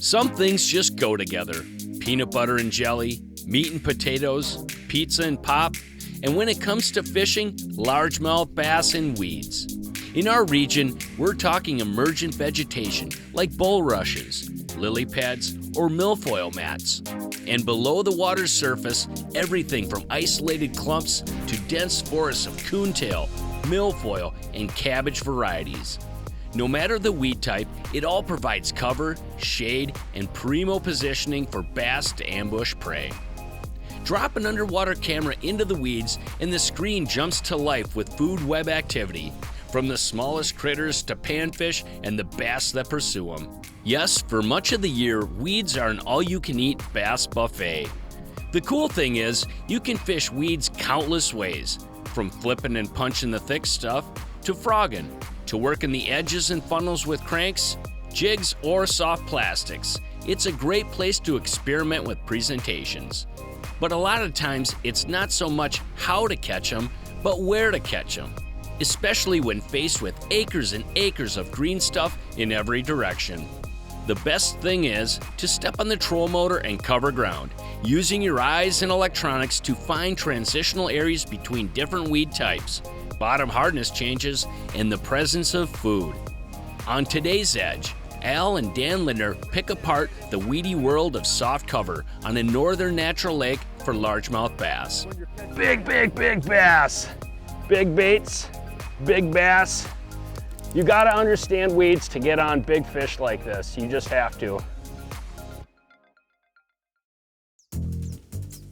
Some things just go together. Peanut butter and jelly, meat and potatoes, pizza and pop, and when it comes to fishing, largemouth bass and weeds. In our region, we're talking emergent vegetation like bulrushes, lily pads, or milfoil mats. And below the water's surface, everything from isolated clumps to dense forests of coontail, milfoil, and cabbage varieties. No matter the weed type, it all provides cover, shade, and primo positioning for bass to ambush prey. Drop an underwater camera into the weeds and the screen jumps to life with food web activity, from the smallest critters to panfish and the bass that pursue them. Yes, for much of the year, weeds are an all-you-can-eat bass buffet. The cool thing is, you can fish weeds countless ways, from flipping and punching the thick stuff, to frogging, to working the edges and funnels with cranks, jigs, or soft plastics. It's a great place to experiment with presentations. But a lot of times, it's not so much how to catch them, but where to catch them, especially when faced with acres and acres of green stuff in every direction. The best thing is to step on the troll motor and cover ground, using your eyes and electronics to find transitional areas between different weed types, bottom hardness changes, and the presence of food. On today's Edge, Al and Dan Lindner pick apart the weedy world of soft cover on a northern natural lake for largemouth bass. Big bass. Big baits, big bass. You gotta understand weeds to get on big fish like this. You just have to.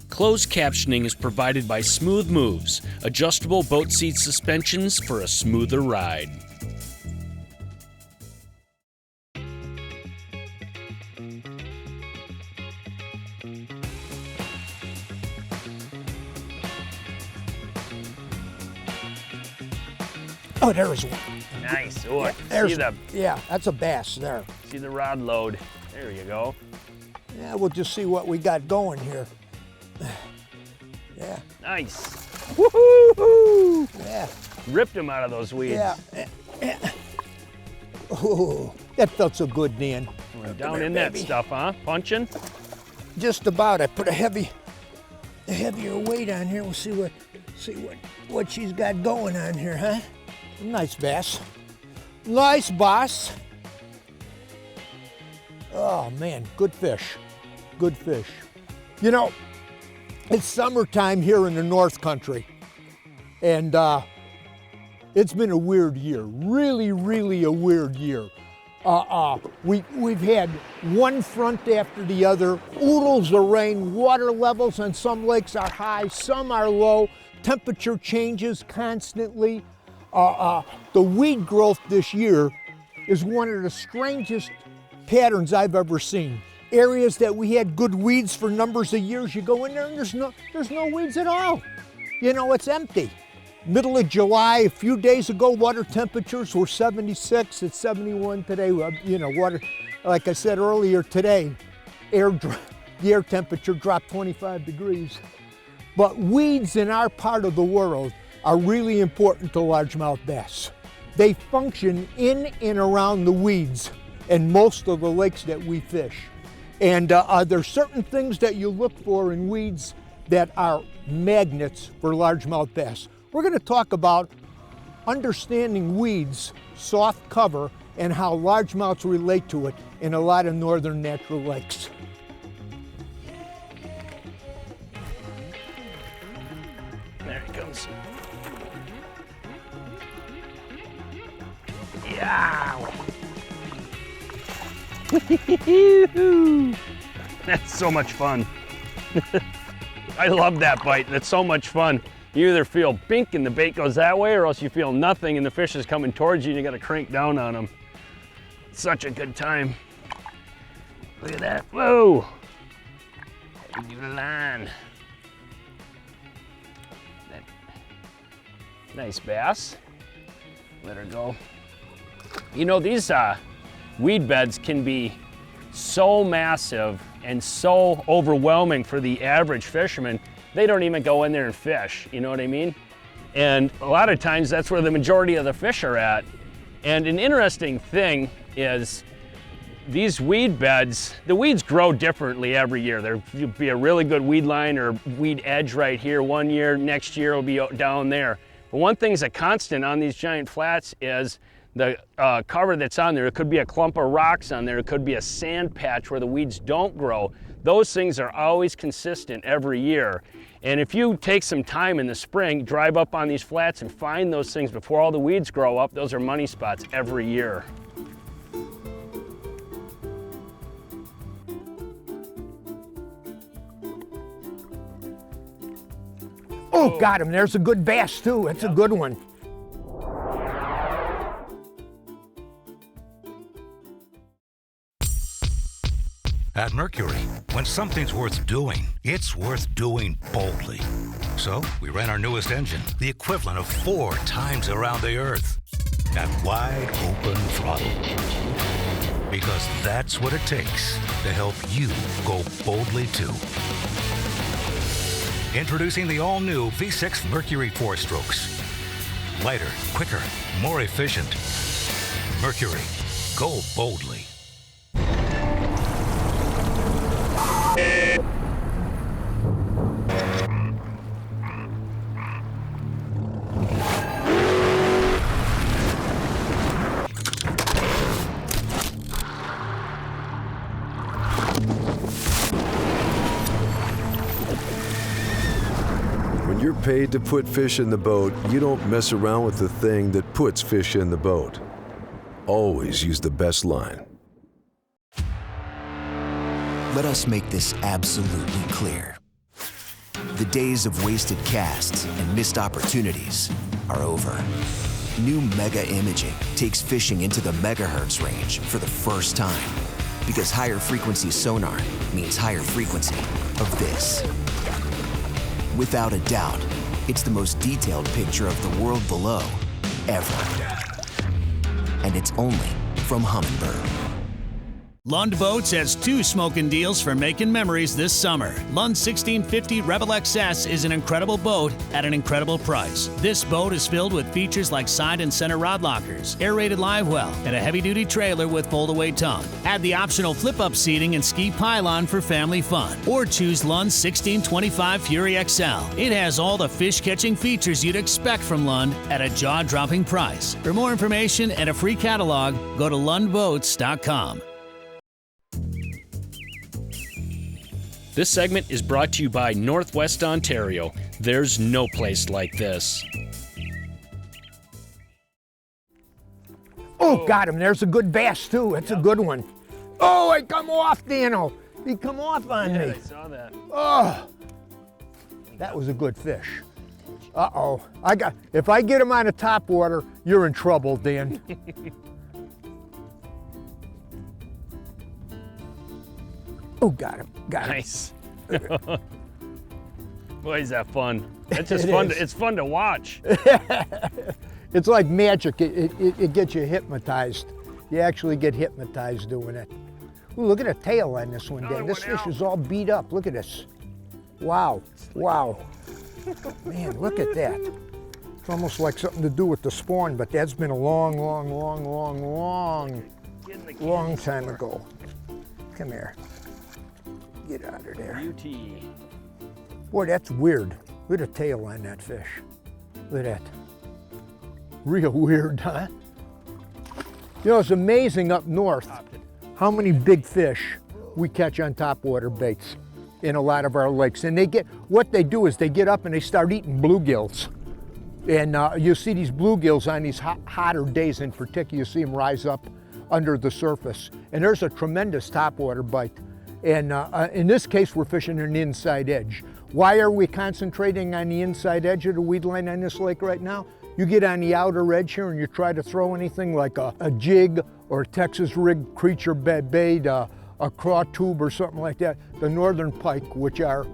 Closed captioning is provided by Smooth Moves, adjustable boat seat suspensions for a smoother ride. Oh, there's one. Nice. Oh, yeah, that's a bass there. See the rod load. There you go. Yeah, we'll just see what we got going here. Yeah. Nice. Woohoo! Yeah. Ripped him out of those weeds. Yeah. Oh, that felt so good, Dan. We're down in that stuff, huh? Punching? Just about. I put a heavier weight on here. We'll see what she's got going on here, huh? Nice bass. Nice bass. Oh man, good fish. Good fish. You know, it's summertime here in the North Country, and it's been a weird year. Really a weird year. We've had one front after the other, oodles of rain, water levels on some lakes are high, some are low, temperature changes constantly. The weed growth this year is one of the strangest patterns I've ever seen. Areas that we had good weeds for numbers of years, you go in there and there's no weeds at all. You know, it's empty. Middle of July, a few days ago, water temperatures were 76, it's 71 today. You know, water, like I said earlier today, the air temperature dropped 25 degrees. But weeds in our part of the world are really important to largemouth bass. They function in and around the weeds in most of the lakes that we fish. And there's certain things that you look for in weeds that are magnets for largemouth bass. We're going to talk about understanding weeds, soft cover, and how largemouths relate to it in a lot of northern natural lakes. There he comes. Yeah. That's so much fun. I love that bite. That's so much fun. You either feel bink and the bait goes that way, or else you feel nothing and the fish is coming towards you and you gotta crank down on them. Such a good time. Look at that. Whoa. Heavy duty line. Nice bass. Let her go. You know, these weed beds can be so massive and so overwhelming for the average fisherman, they don't even go in there and fish, you know what I mean? And a lot of times that's where the majority of the fish are at. And an interesting thing is, these weed beds, the weeds grow differently every year. There'll be a really good weed line or weed edge right here one year, next year it'll be down there. But one thing's a constant on these giant flats is the cover that's on there. It could be a clump of rocks on there, it could be a sand patch where the weeds don't grow. Those things are always consistent every year. And if you take some time in the spring, drive up on these flats and find those things before all the weeds grow up, those are money spots every year. Oh, got him. There's a good bass too. That's a good one. At Mercury, when something's worth doing, it's worth doing boldly. So we ran our newest engine, the equivalent of 4 times around the Earth, at wide open throttle. Because that's what it takes to help you go boldly too. Introducing the all-new V6 Mercury 4-strokes. Lighter, quicker, more efficient. Mercury, go boldly. When you're paid to put fish in the boat, you don't mess around with the thing that puts fish in the boat. Always use the best line. Let us make this absolutely clear. The days of wasted casts and missed opportunities are over. New Mega Imaging takes fishing into the megahertz range for the first time, because higher frequency sonar means higher frequency of this. Without a doubt, it's the most detailed picture of the world below ever. And it's only from Humminbird. Lund Boats has 2 smoking deals for making memories this summer. Lund's 1650 Rebel XS is an incredible boat at an incredible price. This boat is filled with features like side and center rod lockers, aerated live well, and a heavy-duty trailer with fold-away tongue. Add the optional flip-up seating and ski pylon for family fun. Or choose Lund's 1625 Fury XL. It has all the fish-catching features you'd expect from Lund at a jaw-dropping price. For more information and a free catalog, go to lundboats.com. This segment is brought to you by Northwest Ontario. There's no place like this. Oh, got him. There's a good bass too. That's a good one. Oh, I come off, Dano. He come off on me. I saw that. Oh, that was a good fish. Uh-oh. If I get him on the top water, you're in trouble, Dan. Oh, got him. Got him. Nice. Boy, is that fun. That's just fun. It's fun to watch. It's like magic. It gets you hypnotized. You actually get hypnotized doing it. Ooh, look at the tail on this one, Dan. This fish is all beat up. Look at this. Wow. Wow. Man, look at that. It's almost like something to do with the spawn, but that's been a long time ago. Come here. Get out of there. Beauty. Boy, that's weird. Look at the tail on that fish. Look at that. Real weird, huh? You know, it's amazing up north how many big fish we catch on topwater baits in a lot of our lakes. And what they do is they get up and they start eating bluegills. And you see these bluegills on these hotter days in particular, you see them rise up under the surface. And there's a tremendous topwater bite. And in this case, we're fishing an inside edge. Why are we concentrating on the inside edge of the weed line on this lake right now? You get on the outer edge here and you try to throw anything like a jig or a Texas rig creature bait, a craw tube or something like that. The northern pike, which are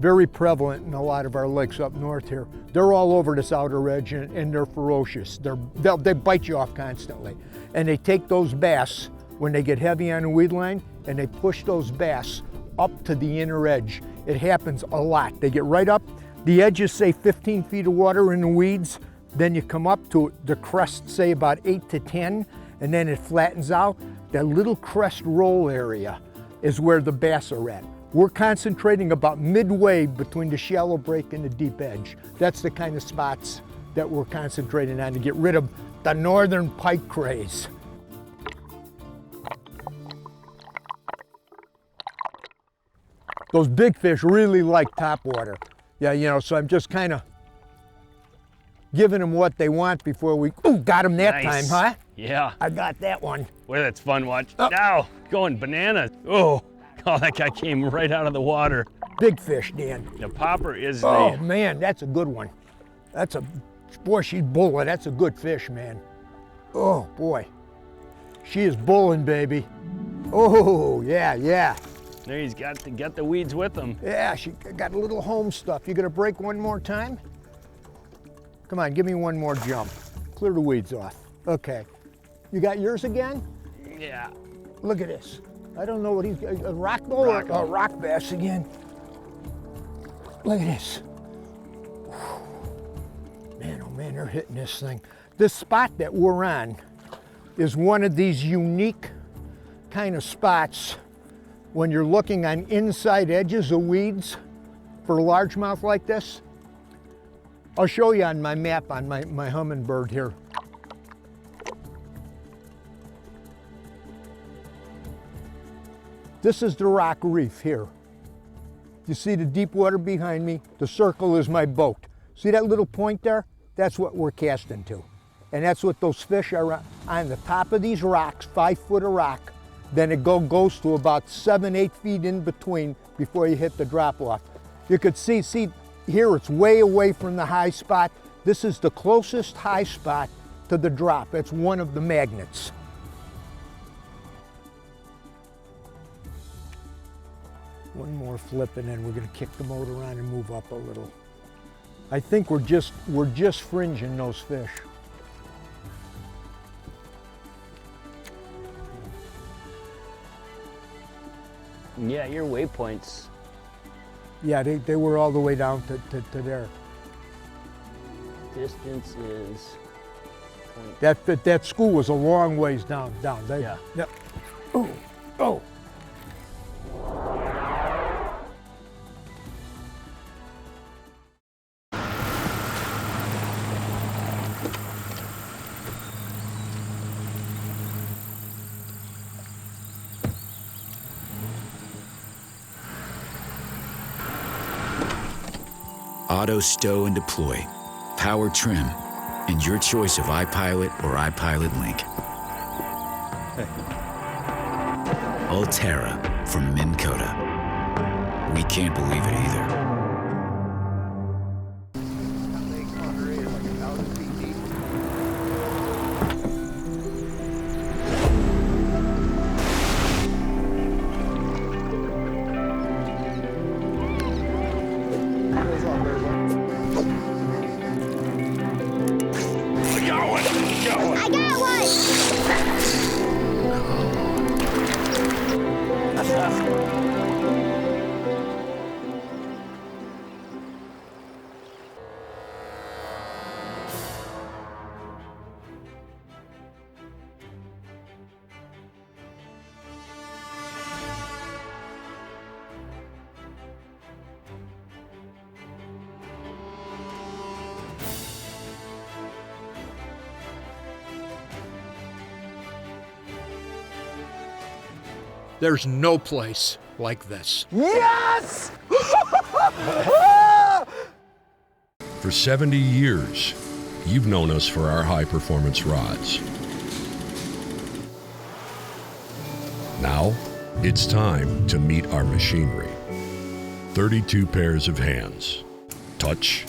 very prevalent in a lot of our lakes up north here, they're all over this outer edge and they're ferocious. They bite you off constantly. And they take those bass when they get heavy on the weed line and they push those bass up to the inner edge. It happens a lot. They get right up, the edges say 15 feet of water in the weeds, then you come up to the crest, say about 8 to 10, and then it flattens out. that little crest roll area is where the bass are at. We're concentrating about midway between the shallow break and the deep edge. That's the kind of spots that we're concentrating on to get rid of the northern pike craze. Those big fish really like topwater. Yeah, you know, so I'm just kind of giving them what they want before we, ooh, got them that Nice. time, huh? Yeah. I got that one. Boy, that's fun watch. Now, going bananas. Oh, that guy came right out of the water. Big fish, Dan. The popper is Oh the, man, that's a good one. That's a, boy, she's bulling. That's a good fish, man. Oh boy, she is bulling, baby. Oh yeah, yeah. there he's got to get the weeds with him. Yeah, she got a little home stuff. You gonna break one more time? Come on, give me one more jump. Clear the weeds off. Okay. You got yours again? Yeah. Look at this. I don't know what he's got. A rock bull or a rock bass again? Look at this. Man, oh man, they're hitting this thing. This spot that we're on is one of these unique kind of spots when you're looking on inside edges of weeds for largemouth like this. I'll show you on my map on my hummingbird here. This is the rock reef here. You see the deep water behind me? The circle is my boat. See that little point there? That's what we're casting to. And that's what those fish are on the top of these rocks, 5 foot of rock. Then it goes to about 7, 8 feet in between before you hit the drop off. You could see here it's way away from the high spot. This is the closest high spot to the drop. It's one of the magnets. One more flip and then we're gonna kick the motor on and move up a little. I think we're just fringing those fish. Yeah, your waypoints. Yeah, they were all the way down to there. Distance is. That school was a long ways down. Yeah. Yep. Oh, oh. Auto stow and deploy, power trim, and your choice of iPilot or iPilot Link. Ulterra from Minn Kota. We can't believe it either. I got one! There's no place like this. Yes! For 70 years, you've known us for our high-performance rods. Now, it's time to meet our machinery. 32 pairs of hands. Touch,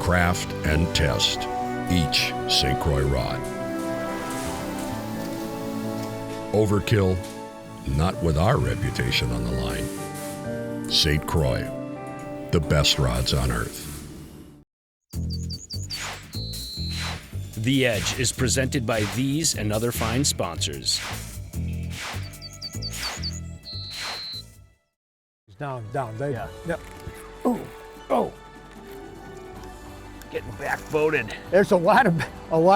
craft, and test each St. Croix rod. Overkill? Not with our reputation on the line. St. Croix, the best rods on earth. The Edge is presented by these and other fine sponsors. Down. Yeah. Yep. Oh. Getting back voted. There's a lot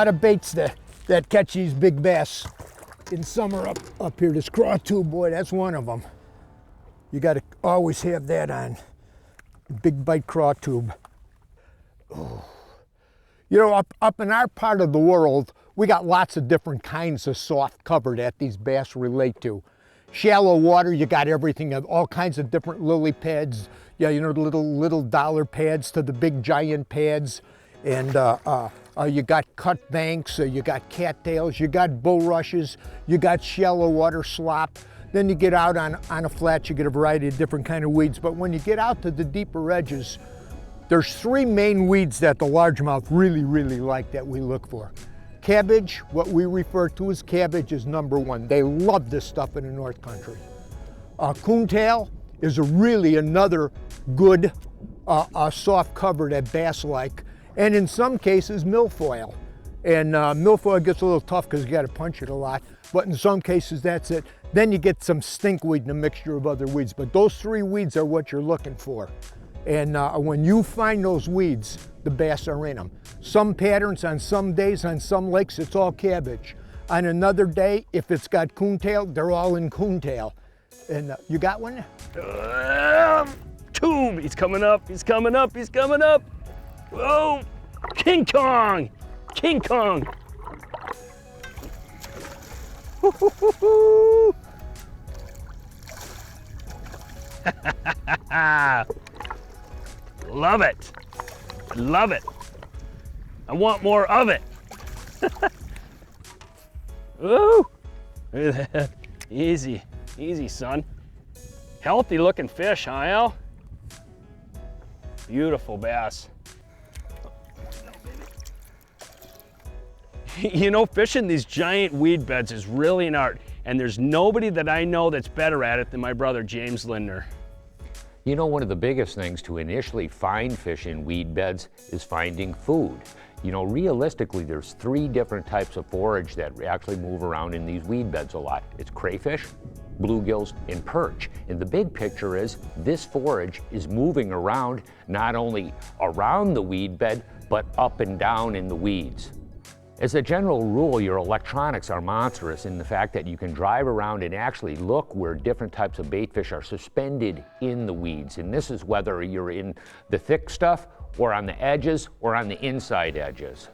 of baits that catch these big bass. in summer up here. This craw tube, boy, that's one of them. You got to always have that on. Big bite craw tube. Oh. You know, up in our part of the world, we got lots of different kinds of soft cover that these bass relate to. Shallow water, you got everything, all kinds of different lily pads. Yeah, you know, the little dollar pads to the big giant pads. And you got cut banks, you got cattails, you got bulrushes, you got shallow water slop. Then you get out on a flat, you get a variety of different kind of weeds. But when you get out to the deeper edges, there's three main weeds that the largemouth really like that we look for. Cabbage, what we refer to as cabbage, is number one. They love this stuff in the North Country. Coontail is really another good soft cover that bass like. And in some cases, milfoil. And milfoil gets a little tough because you got to punch it a lot. But in some cases, that's it. Then you get some stinkweed and a mixture of other weeds. But those three weeds are what you're looking for. And when you find those weeds, the bass are in them. Some patterns on some days, on some lakes, it's all cabbage. On another day, if it's got coontail, they're all in coontail. And you got one? Tube, he's coming up, he's coming up, he's coming up. Whoa, King Kong, King Kong. Love it, love it. I want more of it. Ooh, look at that. Easy, easy, son. Healthy looking fish, huh, Al? Beautiful bass. You know, fishing these giant weed beds is really an art, and there's nobody that I know that's better at it than my brother, James Lindner. You know, one of the biggest things to initially find fish in weed beds is finding food. You know, realistically, there's three different types of forage that actually move around in these weed beds a lot. It's crayfish, bluegills, and perch. And the big picture is this forage is moving around, not only around the weed bed, but up and down in the weeds. As a general rule, your electronics are monstrous in the fact that you can drive around and actually look where different types of bait fish are suspended in the weeds. And this is whether you're in the thick stuff or on the edges or on the inside edges.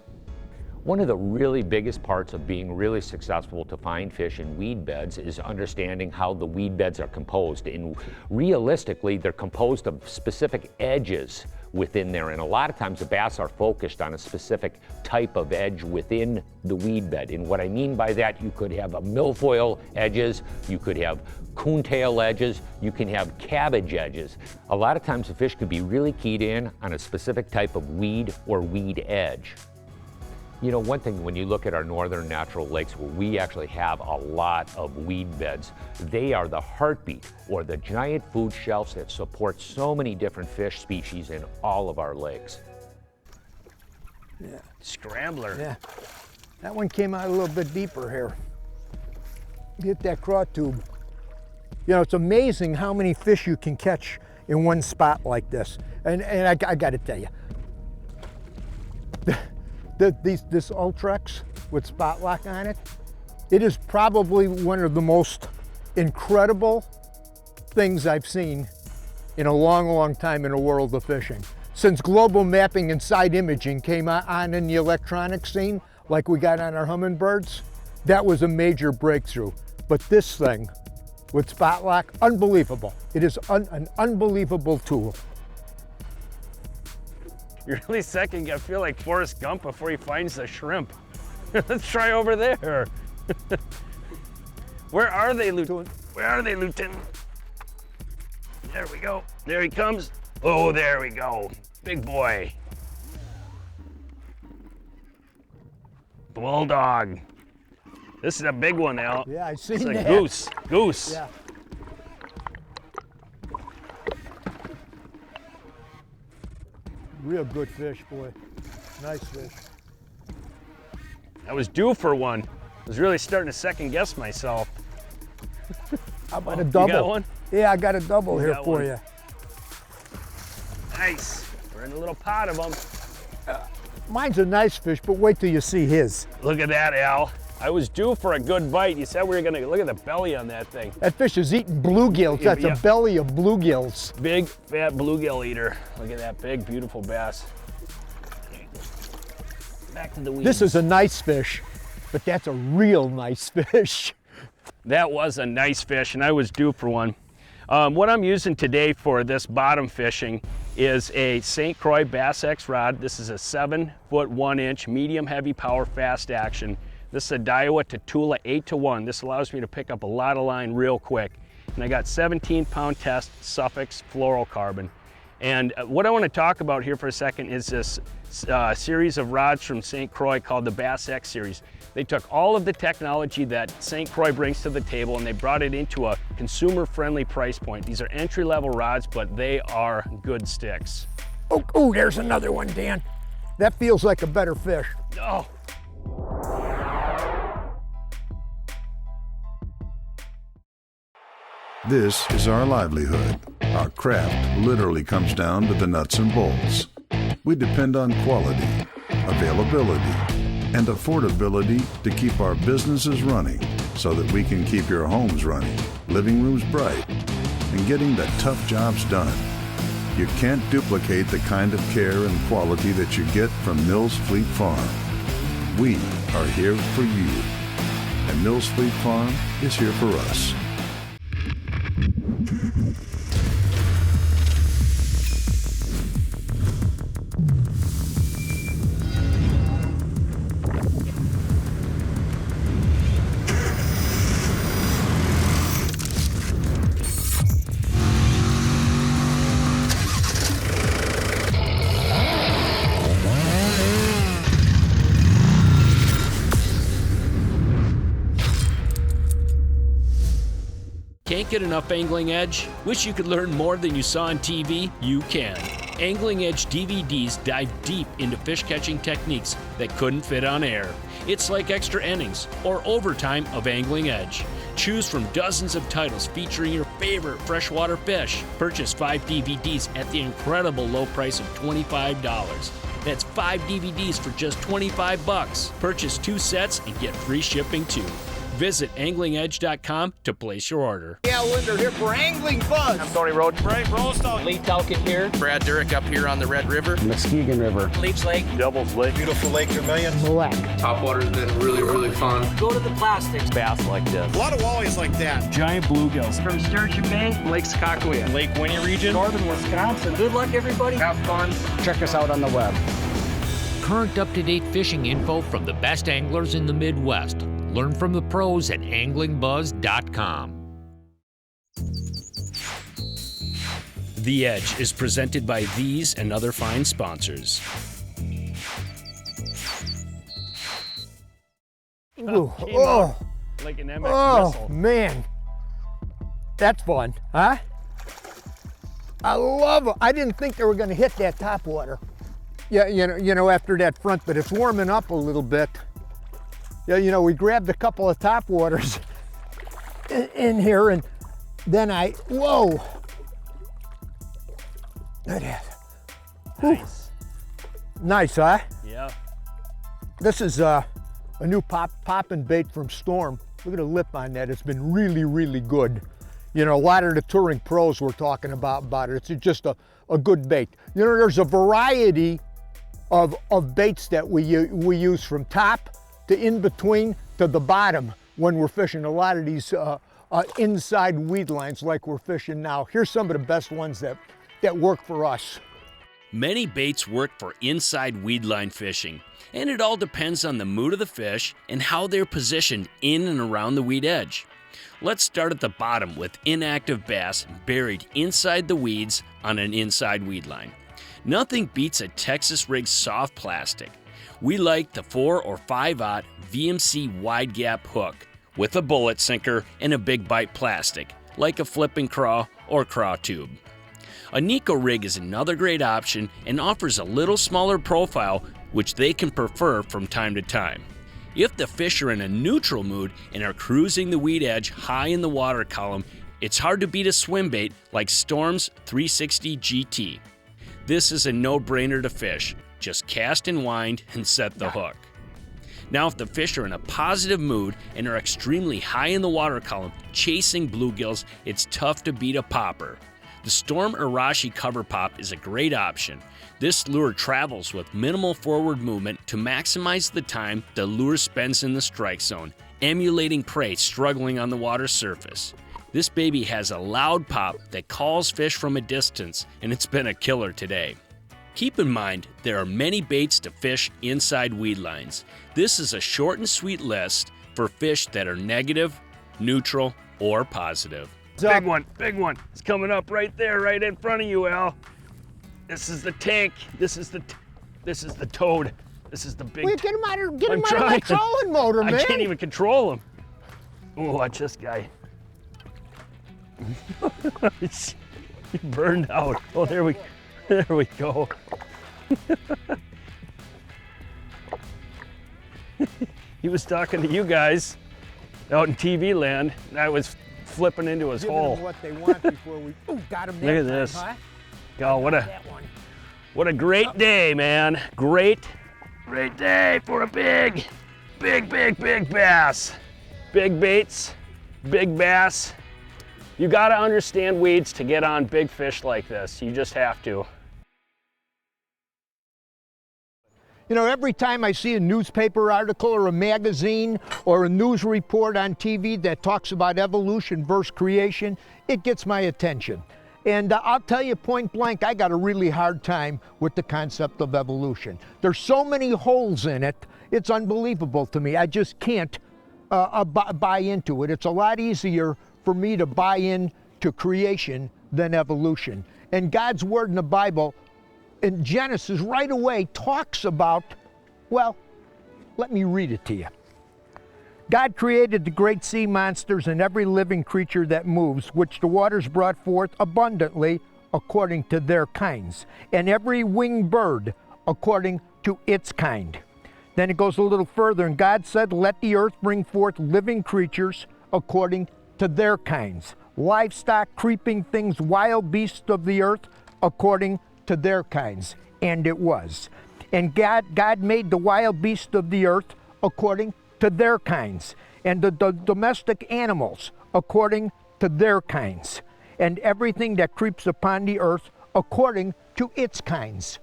One of the really biggest parts of being really successful to find fish in weed beds is understanding how the weed beds are composed. And realistically, they're composed of specific edges within there. And a lot of times the bass are focused on a specific type of edge within the weed bed. And what I mean by that, you could have a milfoil edges, you could have coontail edges, you can have cabbage edges. A lot of times the fish could be really keyed in on a specific type of weed or weed edge. You know, one thing when you look at our northern natural lakes where we actually have a lot of weed beds, they are the heartbeat or the giant food shelves that support so many different fish species in all of our lakes. Yeah. Scrambler. Yeah. That one came out a little bit deeper here. Hit that craw tube. You know, it's amazing how many fish you can catch in one spot like this. And I got to tell you, this Ultrex with spot lock on it, it is probably one of the most incredible things I've seen in a long time in the world of fishing. Since global mapping and side imaging came on in the electronic scene, like we got on our hummingbirds, that was a major breakthrough. But this thing with spot lock, unbelievable. It is an unbelievable tool. You're really second, I feel like Forrest Gump before he finds the shrimp. Let's try over there. Where are they, Lieutenant? Where are they, Lieutenant? There we go. There he comes. Oh, there we go. Big boy. Bulldog. This is a big one, Al. Yeah, I seen it's a that. Goose. Yeah. Real good fish, boy. Nice fish. I was due for one. I was really starting to second guess myself. How about a double? You got one? Yeah, I got a double here for you. Nice. We're in a little pot of them. Mine's a nice fish, but wait till you see his. Look at that, Al. I was due for a good bite. You said we were gonna, look at the belly on that thing. That fish is eating bluegills. That's a belly of bluegills. Big, fat bluegill eater. Look at that big, beautiful bass. Back to the weeds. This is a nice fish, but that's a real nice fish. That was a nice fish, and I was due for one. What I'm using today for this bottom fishing is a St. Croix Bass X rod. This is a 7-foot 1-inch medium heavy power fast action. This is a Daiwa Tatula 8-to-1. This allows me to pick up a lot of line real quick. And I got 17-pound test Suffix fluorocarbon. And what I want to talk about here for a second is this series of rods from St. Croix called the Bass X series. They took all of the technology that St. Croix brings to the table and they brought it into a consumer-friendly price point. These are entry-level rods, but they are good sticks. Oh, there's another one, Dan. That feels like a better fish. Oh. This is our livelihood. Our craft literally comes down to the nuts and bolts. We depend on quality, availability, and affordability to keep our businesses running so that we can keep your homes running, living rooms bright, and getting the tough jobs done. You can't duplicate the kind of care and quality that you get from Mills Fleet Farm. We are here for you, and Mills Fleet Farm is here for us. Can't get enough Angling Edge? Wish you could learn more than you saw on TV? You can. Angling Edge DVDs dive deep into fish catching techniques that couldn't fit on air. It's like extra innings or overtime of Angling Edge. Choose from dozens of titles featuring your favorite freshwater fish. Purchase 5 DVDs at the incredible low price of $25. That's 5 DVDs for just $25. Purchase 2 sets and get free shipping too. Visit anglingedge.com to place your order. Dan Lindner here for Angling Buzz. I'm Tony Roach. Ray Rolstone. Lee Talkin here. Brad Durick up here on the Red River. Muskegon River. Leech Lake. Devil's Lake. Beautiful Lake Vermilion. Topwater's been really, really fun. Go to the plastics. Bass like this. A lot of wallies like that. Giant bluegills. From Sturgeon Bay. Lake Sakakawea. Lake Winnie region. Northern Wisconsin. Good luck, everybody. Have fun. Check us out on the web. Current up-to-date fishing info from the best anglers in the Midwest. Learn from the pros at anglingbuzz.com. The Edge is presented by these and other fine sponsors. Ooh, oh, like an MX missile. Man, that's fun, huh? I love it. I didn't think they were going to hit that topwater. Yeah, you know, after that front, but it's warming up a little bit. Yeah, you know, we grabbed a couple of topwaters in here, and then whoa. That is. Nice. Nice, huh? Yeah. This is a new popping bait from Storm. Look at the lip on that. It's been really, really good. You know, a lot of the touring pros were talking about it. It's just a good bait. You know, there's a variety of baits that we use from top to in between to the bottom when we're fishing a lot of these inside weed lines like we're fishing now. Here's some of the best ones that work for us. Many baits work for inside weed line fishing, and it all depends on the mood of the fish and how they're positioned in and around the weed edge. Let's start at the bottom with inactive bass buried inside the weeds on an inside weed line. Nothing beats a Texas rig soft plastic. We like the 4 or 5/0 VMC wide gap hook with a bullet sinker and a big bite plastic, like a flipping craw or craw tube. A Nico rig is another great option and offers a little smaller profile, which they can prefer from time to time. If the fish are in a neutral mood and are cruising the weed edge high in the water column, it's hard to beat a swim bait like Storm's 360 GT. This is a no-brainer to fish. Just cast and wind and set the hook. Now, if the fish are in a positive mood and are extremely high in the water column, chasing bluegills, it's tough to beat a popper. The Storm Arashi Cover Pop is a great option. This lure travels with minimal forward movement to maximize the time the lure spends in the strike zone, emulating prey struggling on the water surface. This baby has a loud pop that calls fish from a distance, and it's been a killer today. Keep in mind, there are many baits to fish inside weed lines. This is a short and sweet list for fish that are negative, neutral, or positive. Big one. It's coming up right there, right in front of you, Al. This is the tank. This is the toad. This is the big. Well, get him out of my trolling motor, man. I can't even control him. Oh, watch this guy. He burned out. Oh, there we go. He was talking to you guys out in TV land, and I was flipping into his hole. Them what they want before we got him. Look at this. Huh? Oh, what a great day, man. Great day for a big bass. Big baits, big bass. You gotta understand weeds to get on big fish like this. You just have to. You know, every time I see a newspaper article or a magazine or a news report on TV that talks about evolution versus creation, it gets my attention. And I'll tell you point blank, I got a really hard time with the concept of evolution. There's so many holes in it, it's unbelievable to me. I just can't buy into it. It's a lot easier for me to buy into creation than evolution. And God's word in the Bible, in Genesis, right away talks about, well, let me read it to you. God created the great sea monsters and every living creature that moves, which the waters brought forth abundantly according to their kinds, and every winged bird according to its kind. Then it goes a little further, and God said, let the earth bring forth living creatures according to their kinds, livestock, creeping things, wild beasts of the earth according to their kinds. And it was. And God made the wild beasts of the earth according to their kinds, and the domestic animals according to their kinds, and everything that creeps upon the earth according to its kinds.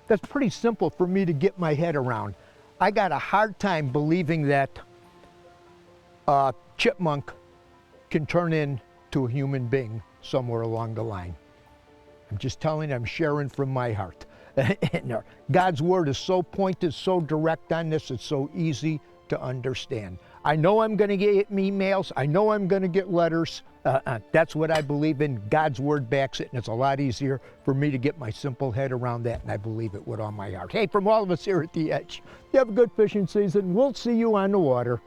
That's pretty simple for me to get my head around. I got a hard time believing that a chipmunk can turn into a human being somewhere along the line. I'm just telling you, I'm sharing from my heart. God's word is so pointed, so direct on this, it's so easy to understand. I know I'm going to get emails. I know I'm going to get letters. That's what I believe in. God's word backs it, and it's a lot easier for me to get my simple head around that, and I believe it with all my heart. Hey, from all of us here at The Edge, you have a good fishing season. We'll see you on the water.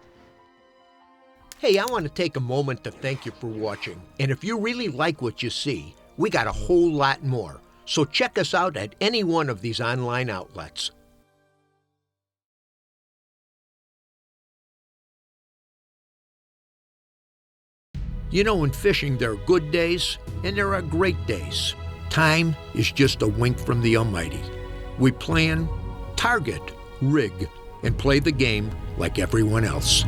Hey, I want to take a moment to thank you for watching. And if you really like what you see, we got a whole lot more. So check us out at any one of these online outlets. You know, in fishing, there are good days and there are great days. Time is just a wink from the Almighty. We plan, target, rig, and play the game like everyone else.